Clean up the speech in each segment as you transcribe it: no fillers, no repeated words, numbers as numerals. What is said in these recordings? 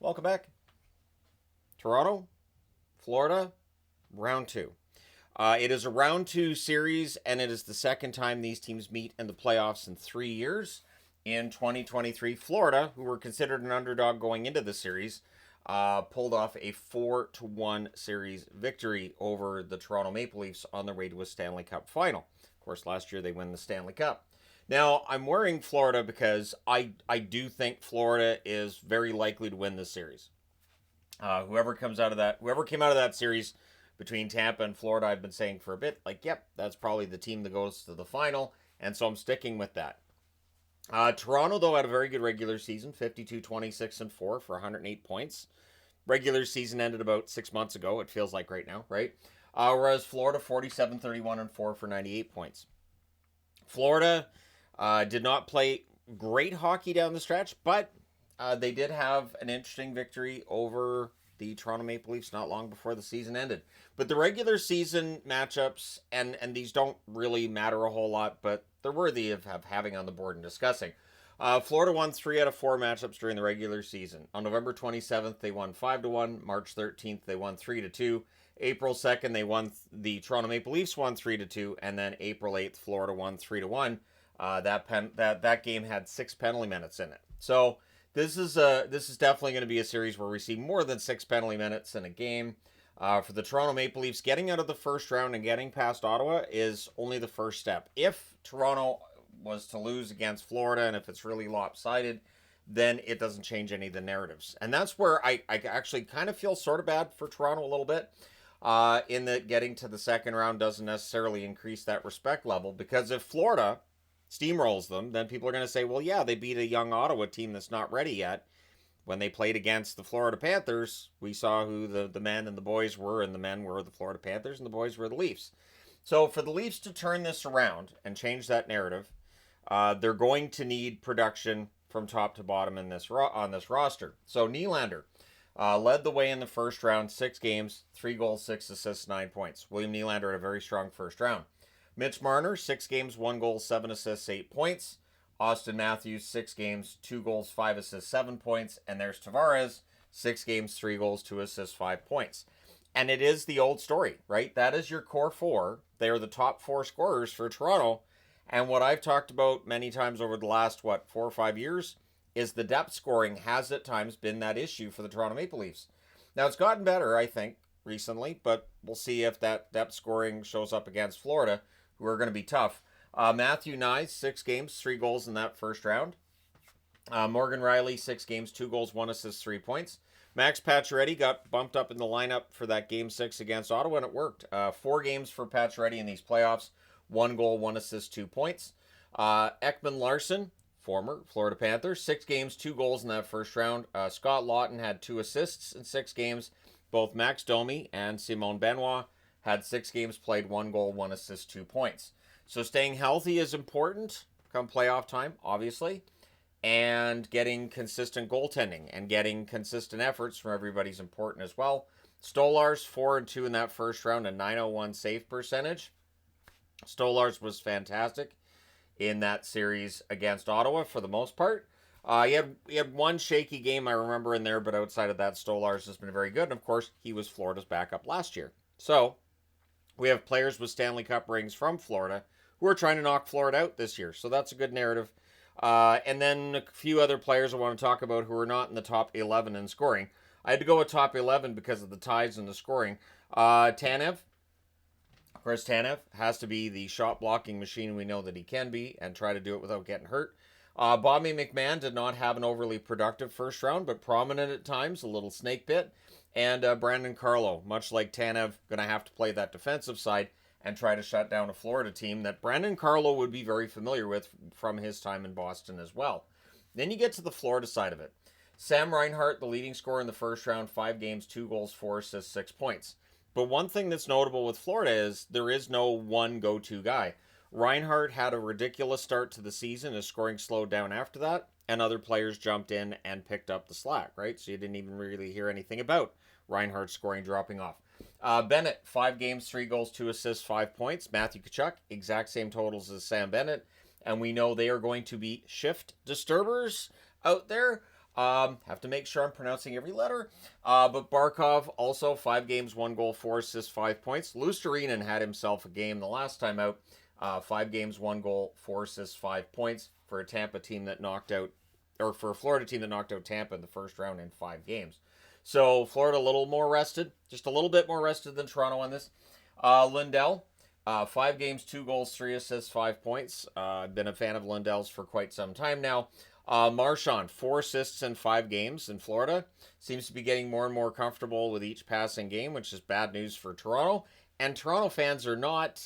Welcome back. Toronto, Florida, round two. It is a round two series, and it is the second time these teams meet in the playoffs in 3 years. In 2023, Florida, who were considered an underdog going into the series, pulled off a 4-1 series victory over the Toronto Maple Leafs on their way to a Stanley Cup final. Of course, last year they won the Stanley Cup. Now, I'm wearing Florida because I do think Florida is very likely to win this series. Whoever came out of that series between Tampa and Florida, I've been saying for a bit, yep, that's probably the team that goes to the final, and so I'm sticking with that. Toronto, though, had a very good regular season, 52-26-4 for 108 points. Regular season ended about 6 months ago, it feels like right now, right? Whereas Florida, 47-31-4 for 98 points. Florida did not play great hockey down the stretch, but they did have an interesting victory over the Toronto Maple Leafs not long before the season ended. But the regular season matchups, and these don't really matter a whole lot, but they're worthy of having on the board and discussing. Florida won 3 out of 4 matchups during the regular season. On November 27th, they won 5-1. March 13th, they won 3-2. April 2nd, the Toronto Maple Leafs won 3-2, and then April 8th, Florida won 3-1. That game had 6 penalty minutes in it. So this is definitely going to be a series where we see more than 6 penalty minutes in a game. For the Toronto Maple Leafs, getting out of the first round and getting past Ottawa is only the first step. If Toronto was to lose against Florida, and if it's really lopsided, then it doesn't change any of the narratives. And that's where I actually kind of feel sort of bad for Toronto a little bit, in that getting to the second round doesn't necessarily increase that respect level, because if Florida steamrolls them, then people are going to say, well, yeah, they beat a young Ottawa team that's not ready yet. When they played against the Florida Panthers, we saw who the men and the boys were, and the men were the Florida Panthers, and the boys were the Leafs. So for the Leafs to turn this around and change that narrative, they're going to need production from top to bottom on this roster. So Nylander led the way in the first round, 6 games, 3 goals, 6 assists, 9 points. William Nylander had a very strong first round. Mitch Marner, 6 games, 1 goal, 7 assists, 8 points. Austin Matthews, 6 games, 2 goals, 5 assists, 7 points. And there's Tavares, 6 games, 3 goals, 2 assists, 5 points. And it is the old story, right? That is your core 4. They are the top 4 scorers for Toronto. And what I've talked about many times over the last, 4 or 5 years, is the depth scoring has at times been that issue for the Toronto Maple Leafs. Now, it's gotten better, I think, recently, but we'll see if that depth scoring shows up against Florida, who are going to be tough. Matthew Nye, 6 games, 3 goals in that first round. Morgan Riley, 6 games, 2 goals, 1 assist, 3 points. Max Pacioretty got bumped up in the lineup for that Game 6 against Ottawa, and it worked. 4 games for Pacioretty in these playoffs, 1 goal, 1 assist, 2 points. Ekman Larsson, former Florida Panther, 6 games, 2 goals in that first round. Scott Laughton had 2 assists in 6 games. Both Max Domi and Simone Benoit had 6 games played, 1 goal, 1 assist, 2 points. So staying healthy is important come playoff time, obviously, and getting consistent goaltending and getting consistent efforts from everybody's important as well. Stolarz, 4-2 in that first round, a .901 save percentage. Stolarz was fantastic in that series against Ottawa for the most part. He had one shaky game I remember in there, but outside of that, Stolarz has been very good. And of course, he was Florida's backup last year. So we have players with Stanley Cup rings from Florida who are trying to knock Florida out this year. So that's a good narrative. And then a few other players I want to talk about who are not in the top 11 in scoring. I had to go with top 11 because of the ties in the scoring. Tanev. Chris Tanev has to be the shot blocking machine we know that he can be and try to do it without getting hurt. Bobby McMahon did not have an overly productive first round, but prominent at times, a little snake bit. And Brandon Carlo, much like Tanev, going to have to play that defensive side and try to shut down a Florida team that Brandon Carlo would be very familiar with from his time in Boston as well. Then you get to the Florida side of it. Sam Reinhart, the leading scorer in the first round, 5 games, 2 goals, 4 assists, 6 points. But one thing that's notable with Florida is there is no one go-to guy. Reinhart had a ridiculous start to the season. His scoring slowed down after that, and other players jumped in and picked up the slack, right? So you didn't even really hear anything about Reinhart's scoring dropping off. Bennett, 5 games, 3 goals, 2 assists, 5 points. Matthew Tkachuk, exact same totals as Sam Bennett. And we know they are going to be shift disturbers out there. Have to make sure I'm pronouncing every letter. But Barkov also 5 games, 1 goal, 4 assists, 5 points. Lusterinen had himself a game the last time out. 5 games, 1 goal, 4 assists, 5 points for a Tampa team that knocked out, or for a Florida team that knocked out Tampa in the first round in 5 games. So Florida a little more rested, just a little bit more rested than Toronto on this. Lindell, 5 games, 2 goals, 3 assists, 5 points. I've been a fan of Lindell's for quite some time now. Marchand, 4 assists in 5 games in Florida. Seems to be getting more and more comfortable with each passing game, which is bad news for Toronto. And Toronto fans are not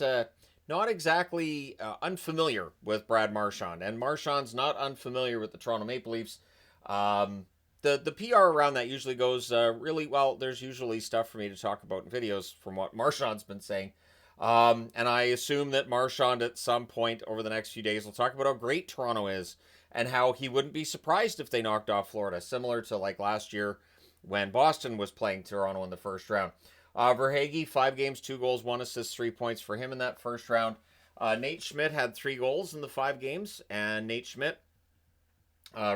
exactly unfamiliar with Brad Marchand. And Marchand's not unfamiliar with the Toronto Maple Leafs. The PR around that usually goes really well. There's usually stuff for me to talk about in videos from what Marchand's been saying. And I assume that Marchand at some point over the next few days will talk about how great Toronto is and how he wouldn't be surprised if they knocked off Florida, similar to like last year when Boston was playing Toronto in the first round. Verhaeghe, 5 games, 2 goals, 1 assist, 3 points for him in that first round. Nate Schmidt had 3 goals in the 5 games, and Nate Schmidt,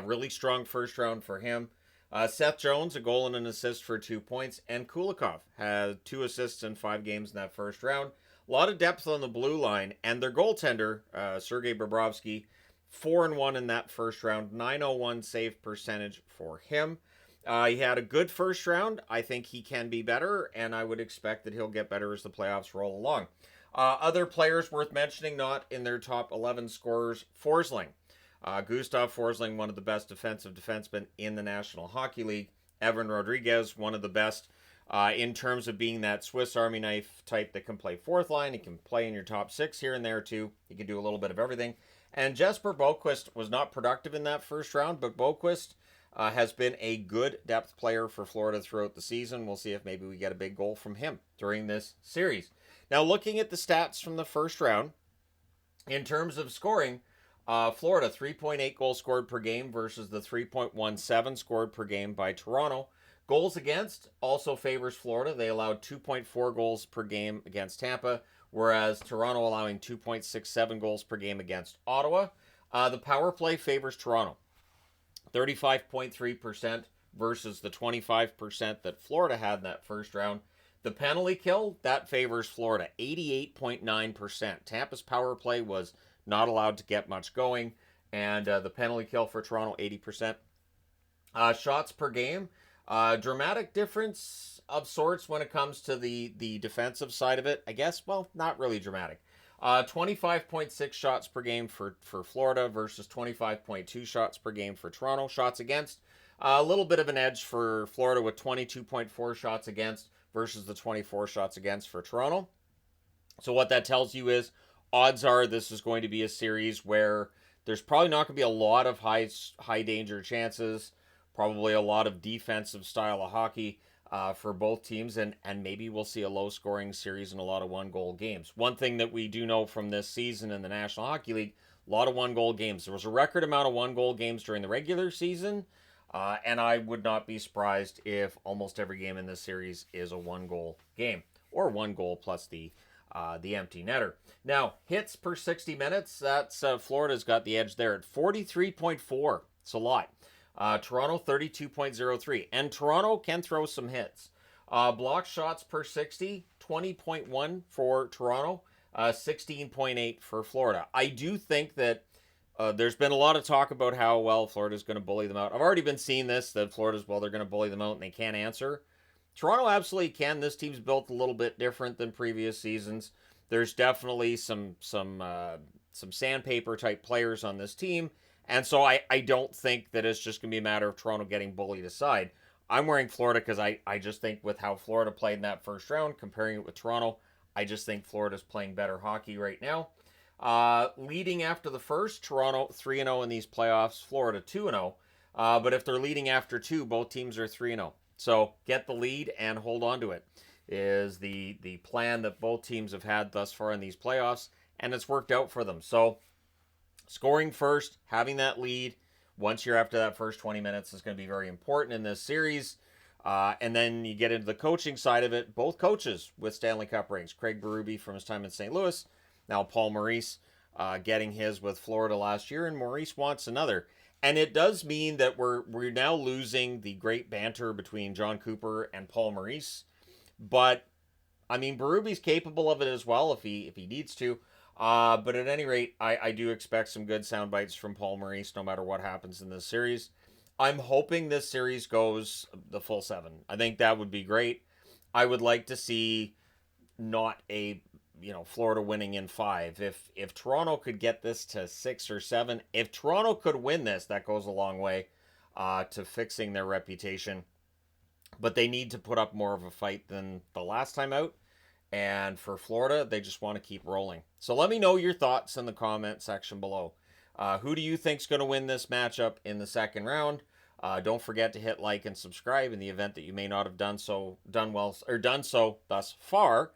really strong first round for him. Seth Jones, a goal and an assist for 2 points, and Kulikov had 2 assists in 5 games in that first round. A lot of depth on the blue line, and their goaltender, Sergei Bobrovsky, 4-1 in that first round, 901 save percentage for him. He had a good first round. I think he can be better, and I would expect that he'll get better as the playoffs roll along. Other players worth mentioning, not in their top 11 scorers, Forsling. Gustav Forsling, one of the best defensive defensemen in the National Hockey League. Evan Rodriguez, one of the best in terms of being that Swiss Army knife type that can play fourth line. He can play in your top 6 here and there too. He can do a little bit of everything. And Jesper Boquist was not productive in that first round, but Boquist has been a good depth player for Florida throughout the season. We'll see if maybe we get a big goal from him during this series. Now, looking at the stats from the first round, in terms of scoring, Florida, 3.8 goals scored per game versus the 3.17 scored per game by Toronto. Goals against also favors Florida. They allowed 2.4 goals per game against Tampa, whereas Toronto allowing 2.67 goals per game against Ottawa. The power play favors Toronto, 35.3% versus the 25% that Florida had in that first round. The penalty kill, that favors Florida, 88.9%. Tampa's power play was not allowed to get much going, and the penalty kill for Toronto, 80%. Shots per game, dramatic difference of sorts when it comes to the defensive side of it. I guess, well, not really dramatic. 25.6 shots per game for Florida versus 25.2 shots per game for Toronto. Shots against, a little bit of an edge for Florida with 22.4 shots against versus the 24 shots against for Toronto. So what that tells you is odds are this is going to be a series where there's probably not going to be a lot of high danger chances, probably a lot of defensive style of hockey for both teams, and maybe we'll see a low-scoring series and a lot of one-goal games. One thing that we do know from this season in the National Hockey League, a lot of one-goal games. There was a record amount of one-goal games during the regular season, and I would not be surprised if almost every game in this series is a one-goal game, or 1 goal plus the empty netter. Now, hits per 60 minutes, that's Florida's got the edge there at 43.4. It's a lot. Toronto, 32.03. And Toronto can throw some hits. Block shots per 60, 20.1 for Toronto, 16.8 for Florida. I do think that there's been a lot of talk about how, well, Florida's going to bully them out. I've already been seeing this, that Florida's, well, they're going to bully them out and they can't answer. Toronto absolutely can. This team's built a little bit different than previous seasons. There's definitely some sandpaper type players on this team. And so I don't think that it's just going to be a matter of Toronto getting bullied aside. I'm wearing Florida because I just think with how Florida played in that first round, comparing it with Toronto, I just think Florida's playing better hockey right now. Leading after the first, Toronto 3-0 in these playoffs, Florida 2-0. But if they're leading after 2, both teams are 3-0. So get the lead and hold on to it is the plan that both teams have had thus far in these playoffs, and it's worked out for them. So scoring first, having that lead once you're after that first 20 minutes is going to be very important in this series. And then you get into the coaching side of it. Both coaches with Stanley Cup rings. Craig Berube from his time in St. Louis. Now Paul Maurice getting his with Florida last year, and Maurice wants another. And it does mean that we're now losing the great banter between John Cooper and Paul Maurice. But I mean, Berube's capable of it as well if he needs to. But at any rate, I do expect some good sound bites from Paul Maurice no matter what happens in this series. I'm hoping this series goes the full 7. I think that would be great. I would like to see not a Florida winning in 5. If Toronto could get this to 6 or 7, if Toronto could win this, that goes a long way to fixing their reputation. But they need to put up more of a fight than the last time out. And for Florida, they just want to keep rolling. So let me know your thoughts in the comment section below. Who do you think's going to win this matchup in the second round? Don't forget to hit like and subscribe in the event that you may not have done so thus far.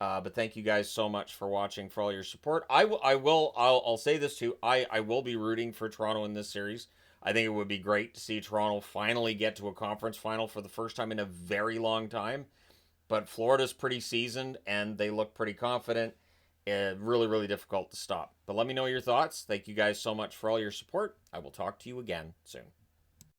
But thank you guys so much for watching, for all your support. I'll say this too. I will be rooting for Toronto in this series. I think it would be great to see Toronto finally get to a conference final for the first time in a very long time. But Florida's pretty seasoned and they look pretty confident. Really, really difficult to stop. But let me know your thoughts. Thank you guys so much for all your support. I will talk to you again soon.